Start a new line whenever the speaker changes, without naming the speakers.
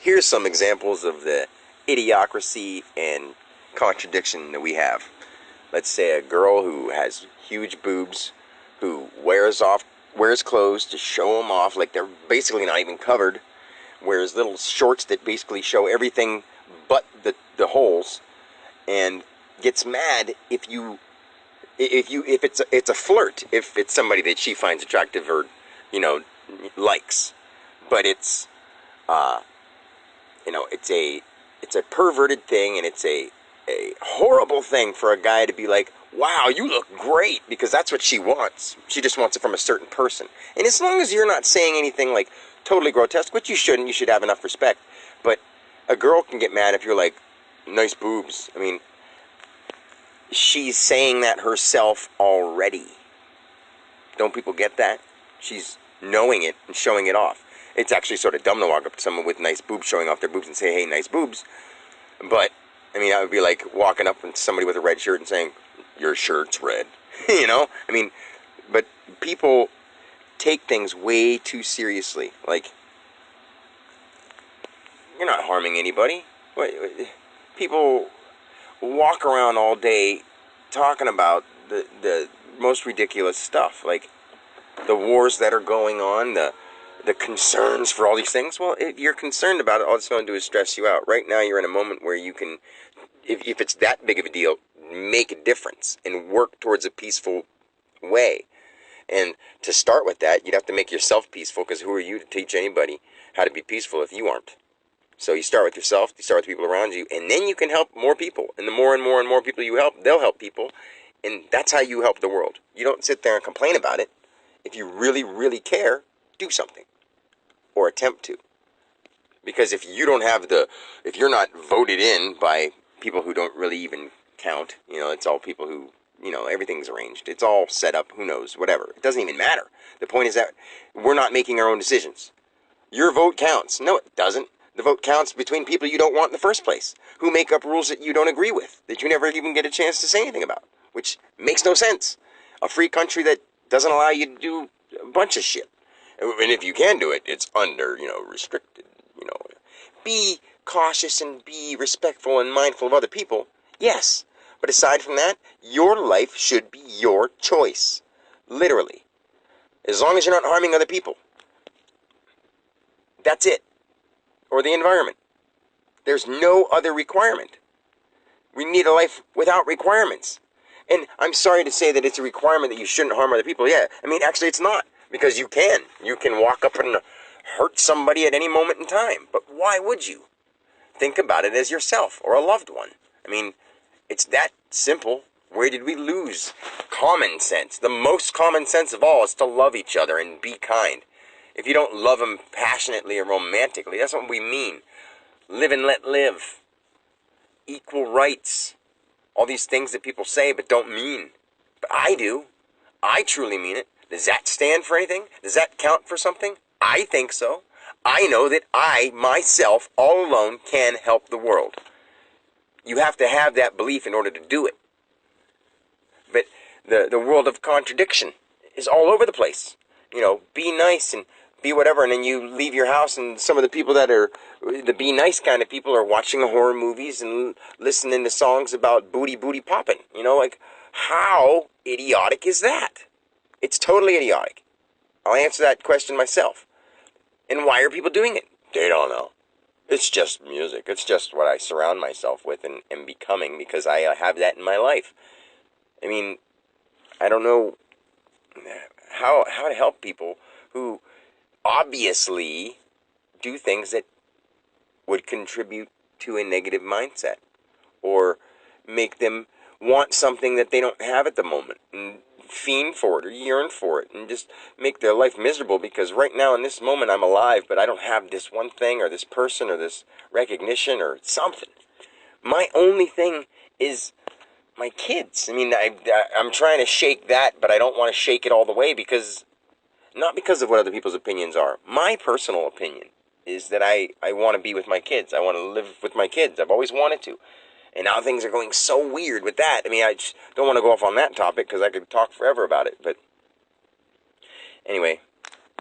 Here's some examples of the idiocracy and contradiction that we have. Let's say a girl who has huge boobs, who wears clothes to show them off like they're basically not even covered, wears little shorts that basically show everything but the holes, and gets mad if it's a flirt, if it's somebody that she finds attractive or likes, but it's it's a perverted thing, and it's a horrible thing for a guy to be like, wow, you look great, because that's what she wants. She just wants it from a certain person. And as long as you're not saying anything like totally grotesque, which you shouldn't, you should have enough respect. But a girl can get mad if you're like, nice boobs. I mean, she's saying that herself already. Don't people get that? She's knowing it and showing it off. It's actually sort of dumb to walk up to someone with nice boobs, showing off their boobs, and say, hey, nice boobs. But, I mean, I would be like walking up to somebody with a red shirt and saying, your shirt's red. I mean, but people take things way too seriously. Like, you're not harming anybody. People walk around all day talking about the most ridiculous stuff, like the wars that are going on, the concerns for all these things. Well, if you're concerned about it, all it's going to do is stress you out. Right now, you're in a moment where you can, if it's that big of a deal, make a difference and work towards a peaceful way. And to start with that, you'd have to make yourself peaceful, because who are you to teach anybody how to be peaceful if you aren't? So you start with yourself, you start with people around you, and then you can help more people. And the more and more and more people you help, they'll help people. And that's how you help the world. You don't sit there and complain about it. If you really, really care, do something. Or attempt to. Because if you're not voted in by people who don't really even count, it's all people who, everything's arranged. It's all set up, who knows, whatever. It doesn't even matter. The point is that we're not making our own decisions. Your vote counts. No, it doesn't. The vote counts between people you don't want in the first place, who make up rules that you don't agree with, that you never even get a chance to say anything about, which makes no sense. A free country that doesn't allow you to do a bunch of shit. And if you can do it, it's under, restricted, Be cautious and be respectful and mindful of other people. Yes. But aside from that, your life should be your choice. Literally. As long as you're not harming other people. That's it. Or the environment. There's no other requirement. We need a life without requirements. And I'm sorry to say that it's a requirement that you shouldn't harm other people. Yeah, I mean, actually it's not. Because you can. You can walk up and hurt somebody at any moment in time. But why would you? Think about it as yourself or a loved one. I mean, it's that simple. Where did we lose common sense? The most common sense of all is to love each other and be kind. If you don't love them passionately or romantically, that's what we mean. Live and let live. Equal rights. All these things that people say but don't mean. But I do. I truly mean it. Does that stand for anything? Does that count for something? I think so. I know that I, myself, all alone, can help the world. You have to have that belief in order to do it. But the world of contradiction is all over the place. Be nice and be whatever, and then you leave your house, and some of the people that are the be nice kind of people are watching horror movies and listening to songs about booty popping. How idiotic is that? It's totally idiotic. I'll answer that question myself. And why are people doing it? They don't know. It's just music. It's just what I surround myself with and am becoming, because I have that in my life. I mean, I don't know how to help people who obviously do things that would contribute to a negative mindset or make them want something that they don't have at the moment and fiend for it or yearn for it and just make their life miserable because right now in this moment I'm alive, but I don't have this one thing or this person or this recognition or something. My only thing is my kids. I mean, I'm trying to shake that, but I don't want to shake it all the way not because of what other people's opinions are. My personal opinion is that I want to be with my kids. I want to live with my kids. I've always wanted to. And now things are going so weird with that. I mean, I just don't want to go off on that topic because I could talk forever about it. But anyway,